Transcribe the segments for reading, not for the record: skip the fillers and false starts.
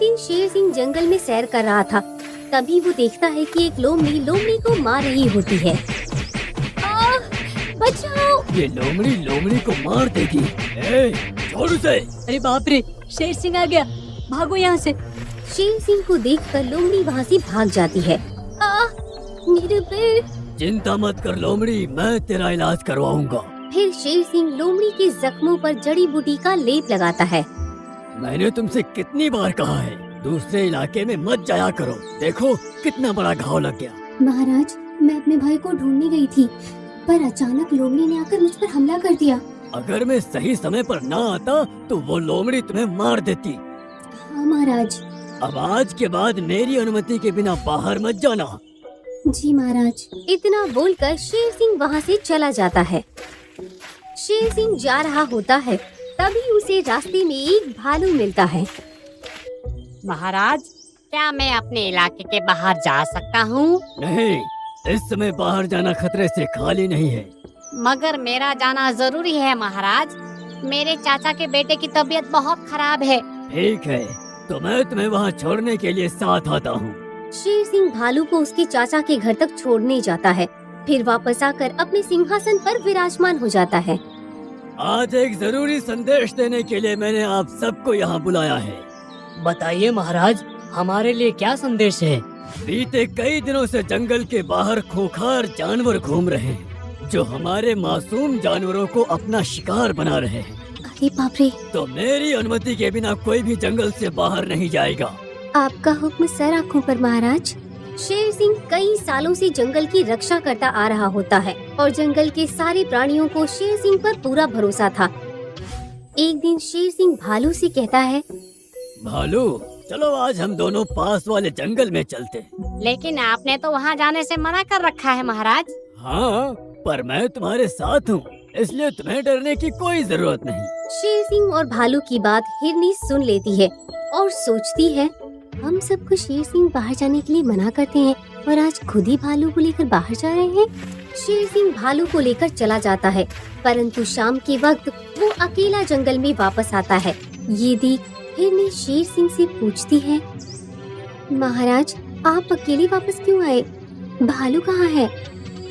दिन शेर सिंह जंगल में सैर कर रहा था। तभी वो देखता है कि एक लोमड़ी लोमड़ी को मार रही होती है। बचाओ! ये लोमड़ी लोमड़ी को मार देगी। छोड़ उसे। अरे बाप रे, शेर सिंह आ गया, भागो यहाँ से। शेर सिंह को देखकर लोमड़ी वहाँ से भाग जाती है। मेरे पैर! चिंता मत कर लोमड़ी, मैं तेरा इलाज करवाऊंगा। फिर शेर सिंह लोमड़ी के जख्मों पर जड़ी बूटी का लेप लगाता है। मैंने तुमसे कितनी बार कहा है, दूसरे इलाके में मत जाया करो। देखो कितना बड़ा घाव लग गया। महाराज, मैं अपने भाई को ढूंढने गई थी, पर अचानक लोमड़ी ने आकर मुझ पर हमला कर दिया। अगर मैं सही समय पर ना आता तो वो लोमड़ी तुम्हें मार देती। हाँ महाराज। अब आज के बाद मेरी अनुमति के बिना बाहर मत जाना। जी महाराज। इतना बोलकर शेर सिंह वहाँ से चला जाता है। शेर सिंह जा रहा होता है, तभी उसे रास्ते में एक भालू मिलता है। महाराज, क्या मैं अपने इलाके के बाहर जा सकता हूँ? नहीं, इस समय बाहर जाना खतरे से खाली नहीं है। मगर मेरा जाना जरूरी है महाराज, मेरे चाचा के बेटे की तबीयत बहुत खराब है। ठीक है, तो मैं तुम्हें वहाँ छोड़ने के लिए साथ आता हूँ। शेर सिंह भालू को उसके चाचा के घर तक छोड़ने जाता है, फिर वापस आकर अपने सिंहासन पर विराजमान हो जाता है। आज एक जरूरी संदेश देने के लिए मैंने आप सबको यहाँ बुलाया है। बताइए महाराज, हमारे लिए क्या संदेश है? बीते कई दिनों से जंगल के बाहर खूंखार जानवर घूम रहे हैं, जो हमारे मासूम जानवरों को अपना शिकार बना रहे हैं। अरे बाप रे! तो मेरी अनुमति के बिना कोई भी जंगल से बाहर नहीं जाएगा। आपका हुक्म सर आँखों पर महाराज। शेर सिंह कई सालों से जंगल की रक्षा करता आ रहा होता है और जंगल के सारे प्राणियों को शेर सिंह पर पूरा भरोसा था। एक दिन शेर सिंह भालू से कहता है, भालू, चलो आज हम दोनों पास वाले जंगल में चलते। लेकिन आपने तो वहाँ जाने से मना कर रखा है महाराज। हाँ, पर मैं तुम्हारे साथ हूँ, इसलिए तुम्हें डरने की कोई जरूरत नहीं। शेर सिंह और भालू की बात हिरनी सुन लेती है और सोचती है, हम सबको शेर सिंह बाहर जाने के लिए मना करते हैं और आज खुद ही भालू को लेकर बाहर जा रहे हैं। शेर सिंह भालू को लेकर चला जाता है, परंतु शाम के वक्त वो अकेला जंगल में वापस आता है। ये देख हिरनी शेर सिंह से पूछती है, महाराज, आप अकेले वापस क्यों आए? भालू कहाँ है?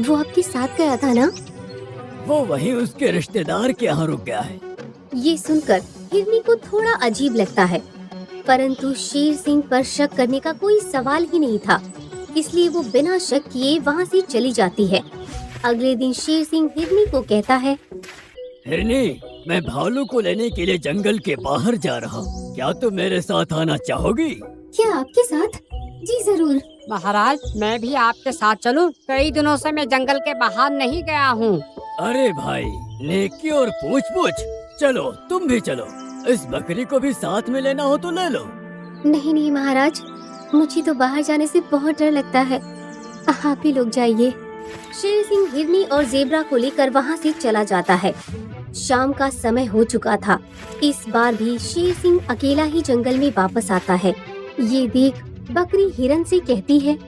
वो आपके साथ गया था ना? वो वहीं उसके रिश्तेदार के यहाँ रुक गया है। ये सुनकर हिरनी को थोड़ा अजीब लगता है, परंतु शेर सिंह पर शक करने का कोई सवाल ही नहीं था, इसलिए वो बिना शक किए वहाँ से चली जाती है। अगले दिन शेर सिंह हिरनी को कहता है, हिरनी, मैं भालू को लेने के लिए जंगल के बाहर जा रहा हूँ, क्या तुम मेरे साथ आना चाहोगी? क्या आपके साथ? जी जरूर। महाराज, मैं भी आपके साथ चलूं? कई दिनों से मैं जंगल के बाहर नहीं गया हूँ। अरे भाई, नेकी और पूछ, चलो तुम भी चलो। इस बकरी को भी साथ में लेना हो तो ले लो। नहीं नहीं महाराज, मुझे तो बाहर जाने से बहुत डर लगता है, आप ही लोग जाइए। शेर सिंह हिरनी और जेब्रा को लेकर वहाँ से चला जाता है। शाम का समय हो चुका था। इस बार भी शेर सिंह अकेला ही जंगल में वापस आता है। ये देख बकरी हिरन से कहती है,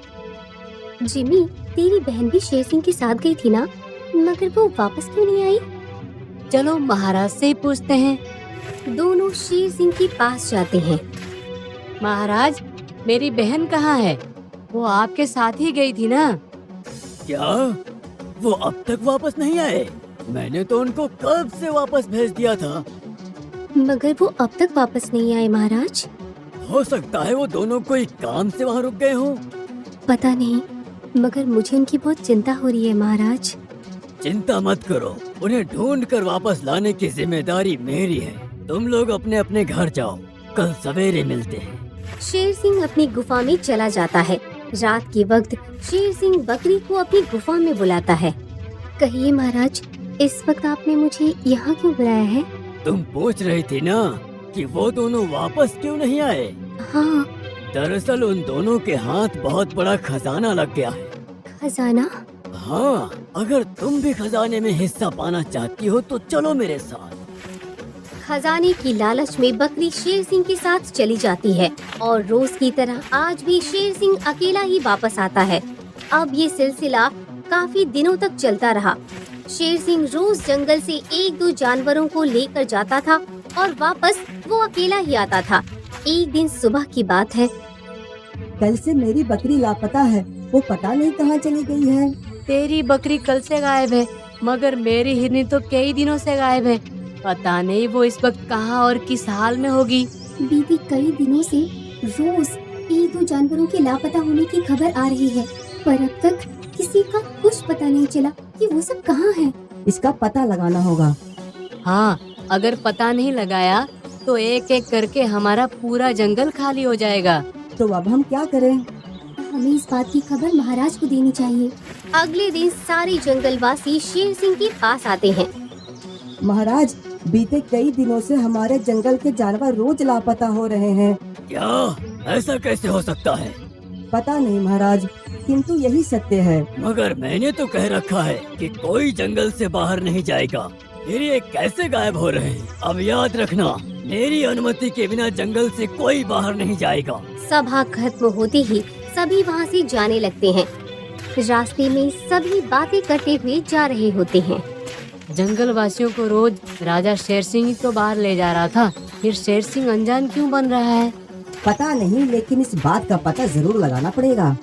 जिमी, तेरी बहन भी शेर सिंह के साथ गई थी ना, मगर वो वापस क्यों नहीं आई? चलो महाराज से पूछते हैं। दोनों शेर सिंह के पास जाते हैं। महाराज, मेरी बहन कहाँ है? वो आपके साथ ही गई थी ना? क्या वो अब तक वापस नहीं आए? मैंने तो उनको कब से वापस भेज दिया था। मगर वो अब तक वापस नहीं आए महाराज। हो सकता है वो दोनों कोई काम से वहाँ रुक गए हों। पता नहीं, मगर मुझे उनकी बहुत चिंता हो रही है महाराज। चिंता मत करो, उन्हें ढूंढ कर वापस लाने की जिम्मेदारी मेरी है। तुम लोग अपने अपने घर जाओ, कल सवेरे मिलते हैं। शेर सिंह अपनी गुफा में चला जाता है। रात के वक्त शेर सिंह बकरी को अपनी गुफा में बुलाता है। कहिए महाराज, इस वक्त आपने मुझे यहाँ क्यों बुलाया है? तुम पूछ रही थी ना कि वो दोनों वापस क्यों नहीं आए। हाँ। दरअसल उन दोनों के हाथ बहुत बड़ा खजाना लग गया है। खजाना? हाँ, अगर तुम भी खजाने में हिस्सा पाना चाहती हो तो चलो मेरे साथ। खजाने की लालच में बकरी शेर सिंह के साथ चली जाती है और रोज की तरह आज भी शेर सिंह अकेला ही वापस आता है। अब ये सिलसिला काफी दिनों तक चलता रहा। शेर सिंह रोज जंगल से एक दो जानवरों को लेकर जाता था और वापस वो अकेला ही आता था। एक दिन सुबह की बात है। कल से मेरी बकरी लापता है, वो पता नहीं कहाँ चली गई है। तेरी बकरी कल से गायब है, मगर मेरी हिरनी तो कई दिनों से गायब है। पता नहीं वो इस वक्त कहाँ और किस हाल में होगी। बीते कई दिनों से रोज एक दो जानवरों के लापता होने की खबर आ रही है, पर अब तक किसी का कुछ पता नहीं चला कि वो सब कहाँ हैं। इसका पता लगाना होगा। हाँ, अगर पता नहीं लगाया तो एक एक करके हमारा पूरा जंगल खाली हो जाएगा। तो अब हम क्या करें? हमें इस बात की खबर महाराज को देनी चाहिए। अगले दिन सारे जंगलवासी शेर सिंह के पास आते हैं। महाराज, बीते कई दिनों से हमारे जंगल के जानवर रोज लापता हो रहे हैं। क्या ऐसा कैसे हो सकता है? पता नहीं महाराज, किंतु यही सत्य है। मगर मैंने तो कह रखा है कि कोई जंगल से बाहर नहीं जाएगा, फिर ये कैसे गायब हो रहे हैं? अब याद रखना, मेरी अनुमति के बिना जंगल से कोई बाहर नहीं जाएगा। सभा खत्म होते ही सभी वहाँ से जाने लगते हैं। रास्ते में सभी बातें करते हुए जा रहे होते हैं। जंगल वासियों को रोज राजा शेर सिंह ही तो बाहर ले जा रहा था, फिर शेर सिंह अनजान क्यों बन रहा है? पता नहीं, लेकिन इस बात का पता जरूर लगाना पड़ेगा।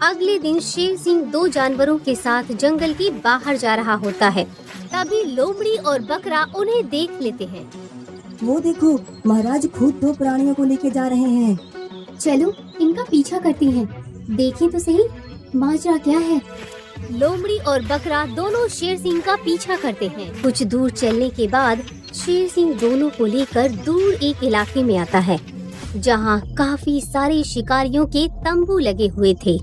अगले दिन शेर सिंह दो जानवरों के साथ जंगल के बाहर जा रहा होता है। तभी लोमड़ी और बकरा उन्हें देख लेते हैं। वो देखो, महाराज खुद दो प्राणियों को लेके जा रहे हैं। चलो इनका पीछा करते हैं, देखें तो सही माजरा क्या है। लोमड़ी और बकरा दोनों शेर सिंह का पीछा करते हैं। कुछ दूर चलने के बाद शेर सिंह दोनों को लेकर दूर एक इलाके में आता है, जहां काफी सारे शिकारियों के तंबू लगे हुए थे।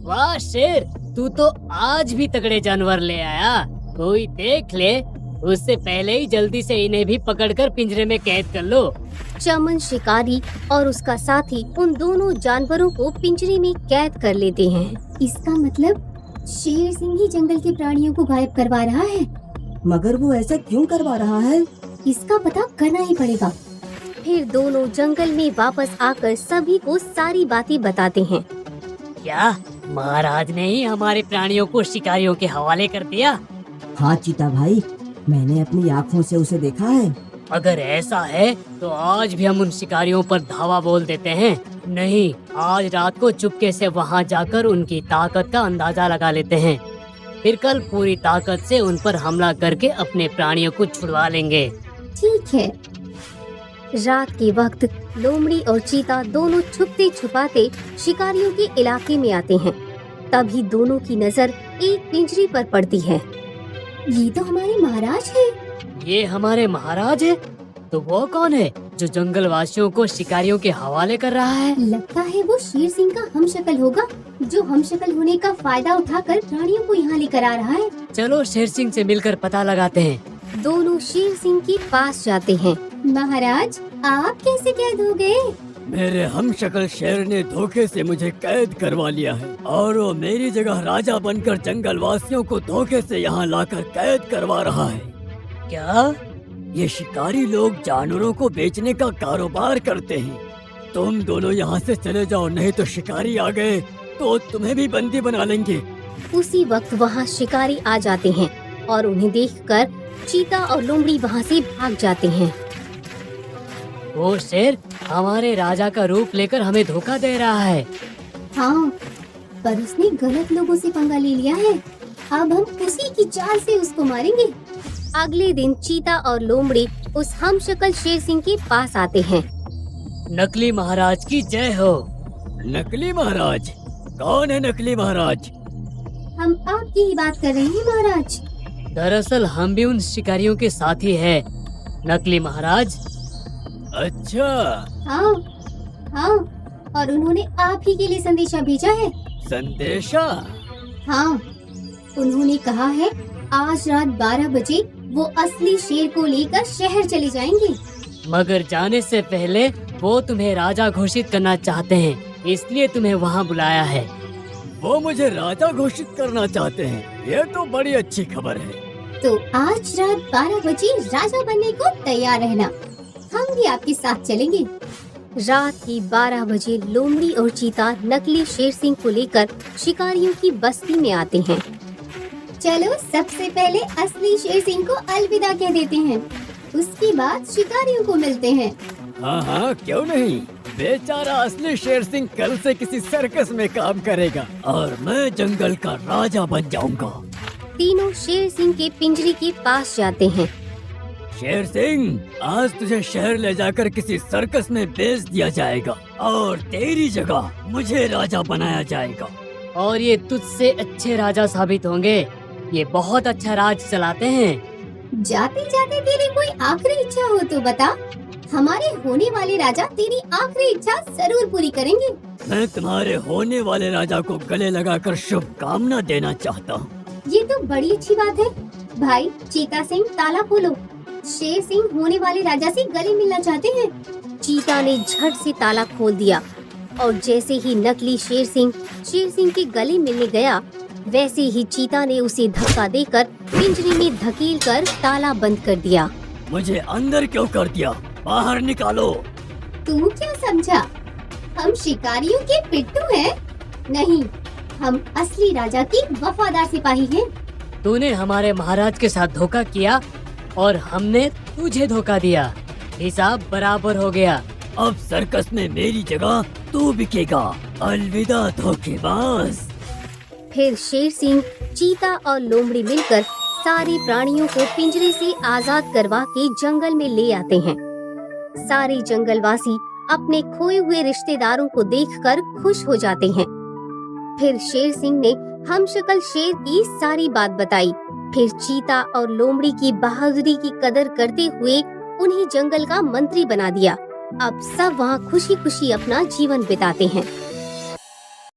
वाह शेर, तू तो आज भी तगड़े जानवर ले आया। कोई देख ले, उससे पहले ही जल्दी से इन्हें भी पकड़कर पिंजरे में कैद कर लो। चमन शिकारी और उसका साथी उन दोनों जानवरों को पिंजरे में कैद कर लेते हैं। इसका मतलब शेर सिंह ही जंगल के प्राणियों को गायब करवा रहा है। मगर वो ऐसा क्यों करवा रहा है? इसका पता करना ही पड़ेगा। फिर दोनों जंगल में वापस आकर सभी को सारी बातें बताते हैं। क्या महाराज ने ही हमारे प्राणियों को शिकारियों के हवाले कर दिया? हाँ चीता भाई, मैंने अपनी आँखों से उसे देखा है। अगर ऐसा है तो आज भी हम उन शिकारियों पर धावा बोल देते हैं। नहीं, आज रात को चुपके से वहाँ जाकर उनकी ताकत का अंदाजा लगा लेते हैं, फिर कल पूरी ताकत से उन पर हमला करके अपने प्राणियों को छुड़वा लेंगे। ठीक है। रात के वक्त लोमड़ी और चीता दोनों छुपते छुपाते शिकारियों के इलाके में आते हैं। तभी दोनों की नजर एक पिंजरे पर पड़ती है। ये तो हमारे महाराज हैं। ये हमारे महाराज है? तो वो कौन है जो जंगल वासियों को शिकारियों के हवाले कर रहा है? लगता है वो शेर सिंह का हमशक्ल होगा, जो हमशक्ल होने का फायदा उठाकर प्राणियों को यहाँ लेकर आ रहा है। चलो शेर सिंह से मिलकर पता लगाते हैं। दोनों शेर सिंह के पास जाते हैं। महाराज, आप कैसे कैद हो गए? मेरे हमशक्ल शेर ने धोखे से मुझे कैद करवा लिया है और वो मेरी जगह राजा बनकर जंगल वासियों को धोखे से यहाँ लाकर कैद करवा रहा है। क्या? ये शिकारी लोग जानवरों को बेचने का कारोबार करते हैं। तुम दोनों यहाँ से चले जाओ, नहीं तो शिकारी आ गए तो तुम्हें भी बंदी बना लेंगे। उसी वक्त वहाँ शिकारी आ जाते हैं और उन्हें देखकर चीता और लोमड़ी वहाँ से भाग जाते हैं। वो शेर हमारे राजा का रूप लेकर हमें धोखा दे रहा है। हाँ, पर उसने गलत लोगों से पंगा ले लिया है। अब हम उसी की चाल से उसको मारेंगे। अगले दिन चीता और लोमड़ी उस हमशक्ल शेर सिंह के पास आते हैं। नकली महाराज की जय हो। नकली महाराज? कौन है नकली महाराज? हम आपकी ही बात कर रहे हैं महाराज। दरअसल हम भी उन शिकारियों के साथी हैं, नकली महाराज। अच्छा। हाँ हाँ, और उन्होंने आप ही के लिए संदेशा भेजा है। संदेशा? हाँ, उन्होंने कहा है आज रात 12 बजे वो असली शेर को लेकर शहर चले जाएंगे। मगर जाने से पहले वो तुम्हें राजा घोषित करना चाहते हैं, इसलिए तुम्हें वहाँ बुलाया है। वो मुझे राजा घोषित करना चाहते हैं? ये तो बड़ी अच्छी खबर है। तो आज रात 12 बजे राजा बनने को तैयार रहना, हम भी आपके साथ चलेंगे। रात की 12 बजे लोमड़ी और चीता नकली शेर सिंह को लेकर शिकारियों की बस्ती में आते हैं। चलो सबसे पहले असली शेर सिंह को अलविदा कह देते हैं, उसके बाद शिकारियों को मिलते हैं। हाँ हाँ, क्यों नहीं। बेचारा असली शेर सिंह कल से किसी सर्कस में काम करेगा और मैं जंगल का राजा बन जाऊंगा। तीनों शेर सिंह के पिंजरे के पास जाते हैं। शेर सिंह, आज तुझे शहर ले जाकर किसी सर्कस में बेच दिया जाएगा और तेरी जगह मुझे राजा बनाया जाएगा। और ये तुझसे अच्छे राजा साबित होंगे। ये बहुत अच्छा राज चलाते हैं। जाते जाते तेरी कोई आखिरी इच्छा हो तो बता। हमारे होने वाले राजा तेरी आखिरी इच्छा जरूर पूरी करेंगे। मैं तुम्हारे होने वाले राजा को गले लगाकर शुभकामना देना चाहता हूँ। ये तो बड़ी अच्छी बात है। भाई चीता सिंह, ताला खोलो। शेर सिंह होने वाले राजा से गले मिलना चाहते हैं। चीता ने झट से ताला खोल दिया और जैसे ही नकली शेर सिंह के गले मिलने गया, वैसे ही चीता ने उसे धक्का देकर पिंजरे में धकेल कर ताला बंद कर दिया। मुझे अंदर क्यों कर दिया? बाहर निकालो। तू क्या समझा? हम शिकारियों के पिट्ठू हैं? नहीं, हम असली राजा की वफादार सिपाही हैं। तूने हमारे महाराज के साथ धोखा किया और हमने तुझे धोखा दिया। हिसाब बराबर हो गया। अब सर्कस में मेरी जगह तू बिकेगा। अलविदा धोखेबाज। फिर शेर सिंह, चीता और लोमड़ी मिलकर सारे प्राणियों को पिंजरे से आजाद करवा के जंगल में ले आते हैं। सारे जंगलवासी अपने खोए हुए रिश्तेदारों को देखकर खुश हो जाते हैं। फिर शेर सिंह ने हमशक्ल शेर की सारी बात बताई। फिर चीता और लोमड़ी की बहादुरी की कदर करते हुए उन्हें जंगल का मंत्री बना दिया। अब सब वहाँ खुशी खुशी अपना जीवन बिताते हैं।